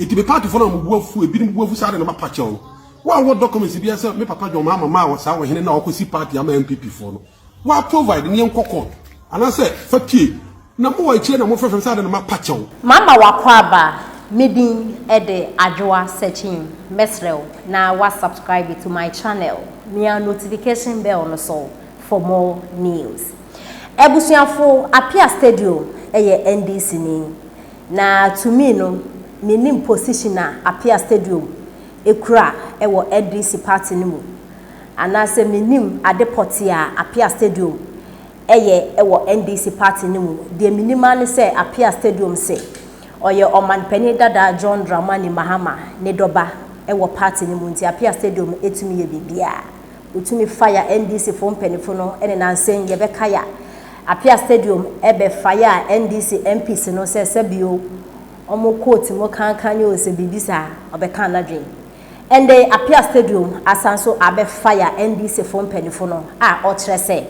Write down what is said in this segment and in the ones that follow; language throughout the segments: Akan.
it be party for them who be who side and pacho. What documents be as me papa your mama was our hen now see party am MPP for no. What provide the young cocoon? And I said, fati, no more chain and more from side and pacho. Mama wakwaba. Meeting Ede Ajwa searching Mesrel. Now was subscribe to my channel. Near notification bell on so for more news. Ebusiafo Appiah Stadium NDC ni. Na to me no minim position na Appiah Stadium ekura ewo NDC party ni mu. Anase minim adepoti a Appiah Stadium ewo NDC party ni mu. De minima ne se Appiah Stadium se oye omanpani dada John Dramani Mahama ne doba ewo party ni munti Appiah Stadium etumi ye bibia utumi fire NDC fo mpanifo no ene nansen ye beka ya Appiah Stadium ebe fire NDC MPs no se sebio omo court mo kankanye o se bibisa obeka na dwen ende Appiah Stadium asanso abe fire NDC fo mpanifo no a o kire se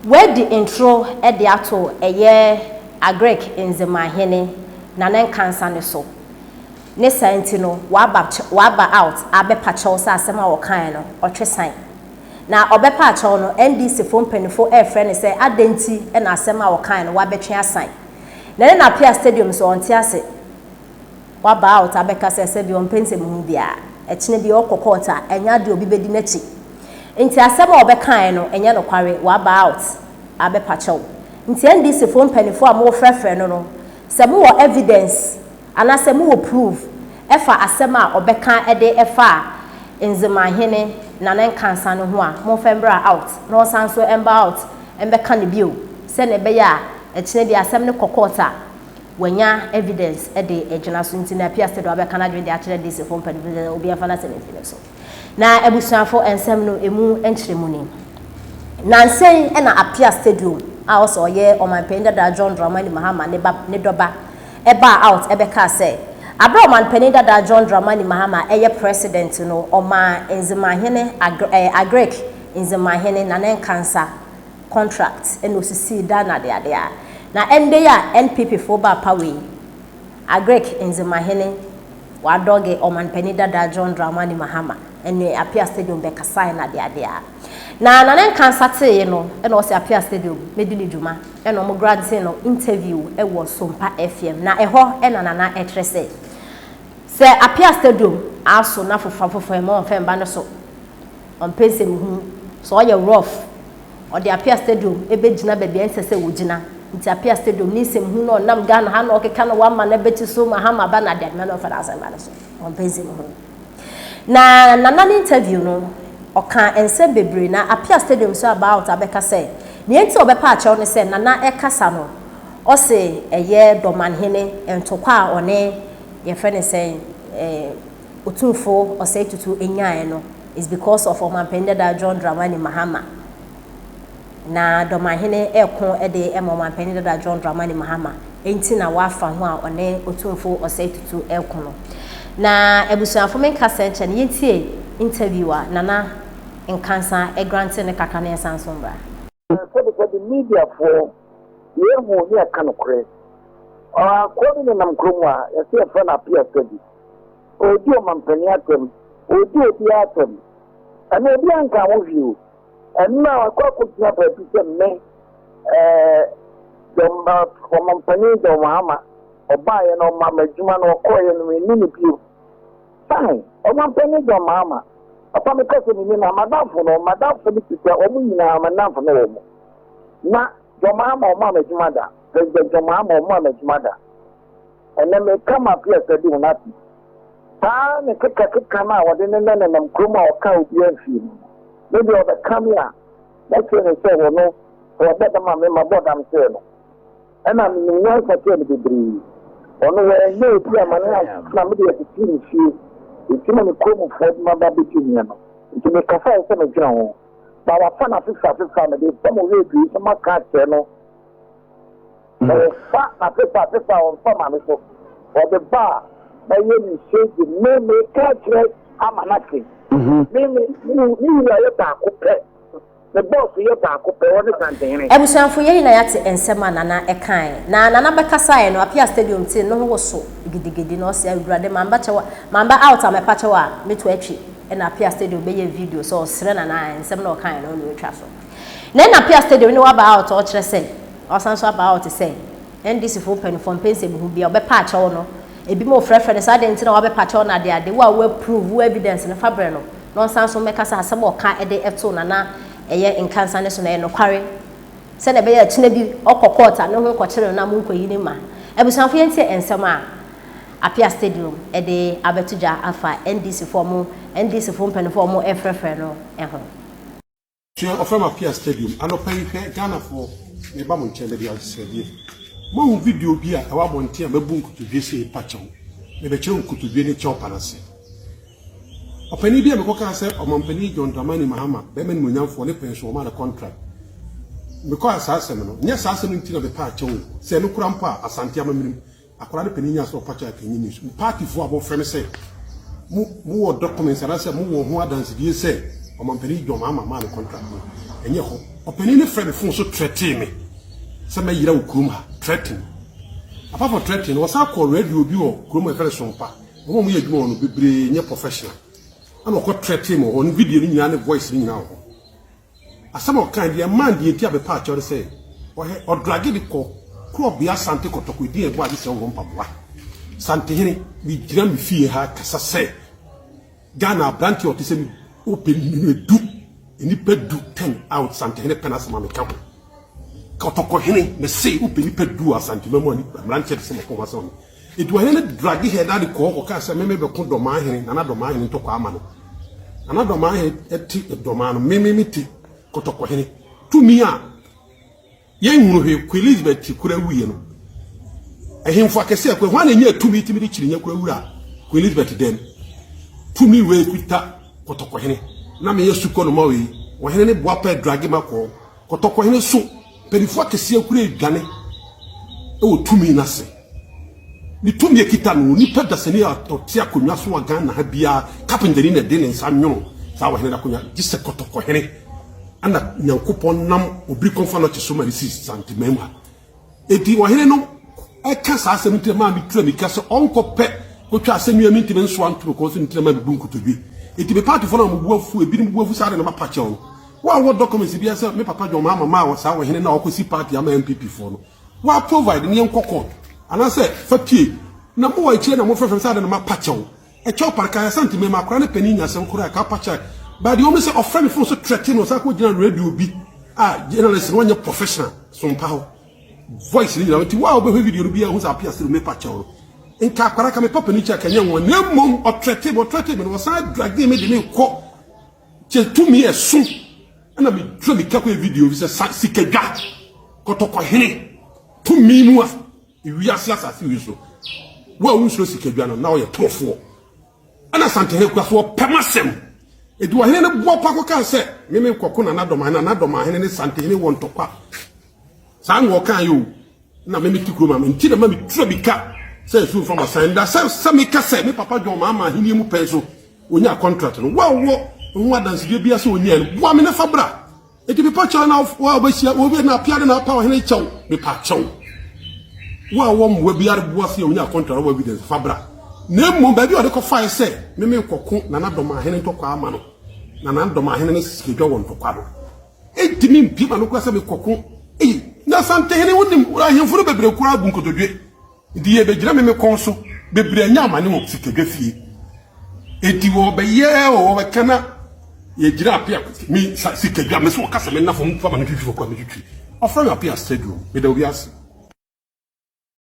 where the intro e de ato eye agrek nzemahene nanen kansa ne so ne santi no waba out abe pacho sa asema wo kan no otwesan na obepa acho no NDC fo mpanifo e frɛ se adenti e na asema wo kan no wabetwe asan na na Appiah Stadium so onte ase waba out abeka se bi ompense mu bia e kine bi okokota enya de obi bedi nachi nti asema obekan no enye no kware waba out abe pacho nti NDC fo mpanifo a mo frɛfrɛ no Semu wo evidence ana semu wo proof efa asema obeka ede efa nzemahene nanen kansa no ho a mo fembra out no sanso emba out embeka ne bio se ne be ya ekine bi asem ne kokota wanya evidence ede ejina so nti na Appiah Stadium obeka na dwe de akire DC fo mpani obi afa na se ne so na ebusuafo ensem no emu enkyeremu ni nansen na Appiah Stadium also ye omanpani dada John Dramani Mahama ne doba eba out ebeka say abra omanpani dada John Dramani Mahama eye president no oma nzemahene agrek nzemahene nanen kansa contract enosisi da na de ade na ende ya NPP fo ba pawe agrek nzemahene wa doge omanpani dada John Dramani Mahama ene Appiah Stadium be kasai na de ade na nanen kansa te no e no se Appiah Stadium medini djuma e no mo grant no interview e wo Sompa FM na e ho e na etrese se Appiah Stadium aso na fofa e mo fe mba no so on pense mu hu so ye rough o de Appiah Stadium e be gina ba bia nsese wo gina nti Appiah Stadium ni sem hu no nam Ghana ha no okeka no wa ma na beti so Mahama ba na de me no fa da san ba no so on pense mu hu na interview no oka ense bebre na Appiah Stadium so about abeka say ne enti obepa ache ne say na ekasa no o se eye domanhene entokwa a one ye fe ne say otunfo o say tutu enyae no is because of omanpani dada John Dramani Mahama na domanhene ekon ede omanpani dada John Dramani Mahama enti na wafa ho a one otunfo o say tutu ekon no na ebusuafo men kasa enche ne yentie interviewer nana in cancer a grant in the Kakane Sansombra. For the media for year more near Canocre. According to Namkruma, a fair friend Appiah Stadium. O do Mampaniatum, O do Theatum, and a Bianca of you. And now a could not a piece of me, the Mampani, the Mahama, or buy an old Mamma Juman or Koyan, we need you. Fine, or Mampani, the Mahama. Upon the person in Madame for no, Madame for the teacher, or me now, Madame for no. Not your mamma or mamma's mother, President your mamma or mamma's mother. And then they come up here to do nothing. Time and kick a come out, and then them Kruma or cow beer field. Maybe over come here. That's when they say, well, no, or better mamma, my bottom saying. And I'm in the world for 20 degrees. Or no, where you hear my house, somebody at the team field. It's in the Como for my baby to make a fire some of John. But our fun of 6 family, some of you, some of cat channel. The fat, my sister on some or the bar, by you shake the name, catch it, I'm an acting. Maybe you are a the boss here back up on something. Ebusanfo ye na yate ensema nana ekan na nana bekasa no Appiah stadium tin no ho so gidigidi no se awurade mamba out am pache wa meto atwi na Appiah stadium be ye video so sere nana ensem na okan no no etwa so na Appiah stadium ni wa ba out o kire se o san so ba out se NDC fo pen from pense bi hu bia obe pache wo no ebi mo frefre sa de ntina wa be pache wo na de wa prove evidence na fabre no san so mekasa asem o kan e de eto nana eye inkansa ne so na no kware se na be ya tuna bi okokota ne ho kwakere na mu nkoyi ni ma ebusanfo yenti ensem a Appiah stadium e de abetuja afa NDC form penfo mo efrefre no eho tue ofam Appiah stadium anopai hwe Ghana for me ba mo nchele bi asedie mo video bi a wa monte a mabu nkutudwe se pacho me be kire nkutudwe ne chew panase opani bi a me koka se omampani John Dramani Mahama be men munyamfo ne pension o ma na contract because asase no nya asase no ntina be pacho se no kurampa asante amamirim akora ne paninya so pacho akanyi ni party fo abo frame se mu wo documents ara se mu wo ho adanse die se omampani John Mahama ma na contract enye ho opani ne frame fo so threaten me se me yira okurum ha threaten apart from threaten was a call radio bi o kurum e fere sompa mo mo ye dwuma no bebre nye professional ana ko threaten mo on video ni nyina ne voice ni nyina ho asama kan dia man dia ti abepa achore say o dragi di ko bia sante kotoko di ebo ade se wo mpaboa sante hene bi gira mi fie ha kasa say Ghana branch o ti se mi open ni du ni pedu 10 out sante hene penasa ma me ka kotoko hene me say open ni pedu asante memo ni branch ti se mo ko waso edu hene dragi he da di ko ka se me be ko do ma hene na do ma hene to kwa ama no ana do ma hene eti do ma no me ti kotoko hene tumi a yenhuru hwe ku Elizabeth kura wiye no ehemfo akese akwa hwa na nya tumi timi di kiri nya kura wura ku Elizabeth den tumi we kuta kotoko hene na me yesu ko no ma we wo hene ne boapa dragi mako kotoko hene so perifo akese akura edwane e wo tumi na se ni tumi ekita no ni peda se ni oti akonwa so wa Ghana ha bia kapenderi na de ne nsa nwono sa wo hene da konwa gise kotoko hene ana nyankopon nam obri konfa no cheso ma resi santimema eti wo hene no eka sa asem ntema mi tura mi kase onko pe ko twa asem mi ntime nso antro ko so ntema mi bunku tobi eti be party for na mo buafu ebi ni buafu sa na ma pache on wa documents bi asa me papa John mama wa sa wo hene na okosi party ama MPP for no wa provide ni enkokon ana se fatie na mo wa chire na mo frefem sa na ma pache on e cho parka santimema akora ne pani nya asem kora ka pache. But the almost of friend for so threatening was like radio be journalist one professional some power voice in the wow video be who's Appiah still me pacho in Kakaraka me papa nicha Kenya one name mom or threatening was I drag them made me call just to me as soon and I be trying to capture video with a sikega kotoko hene to me more we are as you so well we so sikega now you're tough and I sent her for permasem edu wa hene ne bo pako kan se meme kwako na nadoma hene ne sante hene won tokwa sa ngo kan yo na meme tikuro ma nti na mame tura bika se su from asanda se me ka se me papa John mama hene mu penso onya contract no wa wo dance de bia se onya no bo me ne fabra eti be pacho na wa obasia obi na Appiah na pa hene chew me pacho wa wo mo bia bo se onya contract wa evidence fabra na mo ba bi o de ko fire se meme kwako na nadoma hene tokwa ama no na nadoma hene ne sikejo won tokwa do etimi mpima no kwasa me kwako na sante hene wonim ahemfuru bebre kura bu nkotodwe di ye begira meme konso bebre anya amane mo sikejo fie eti wo be ye wo be kana ye gira Appiah mi sikejo me so kasa me na fo mfa ma no twitwi kwa me twitwi ofra Appiah stadium me da obi ase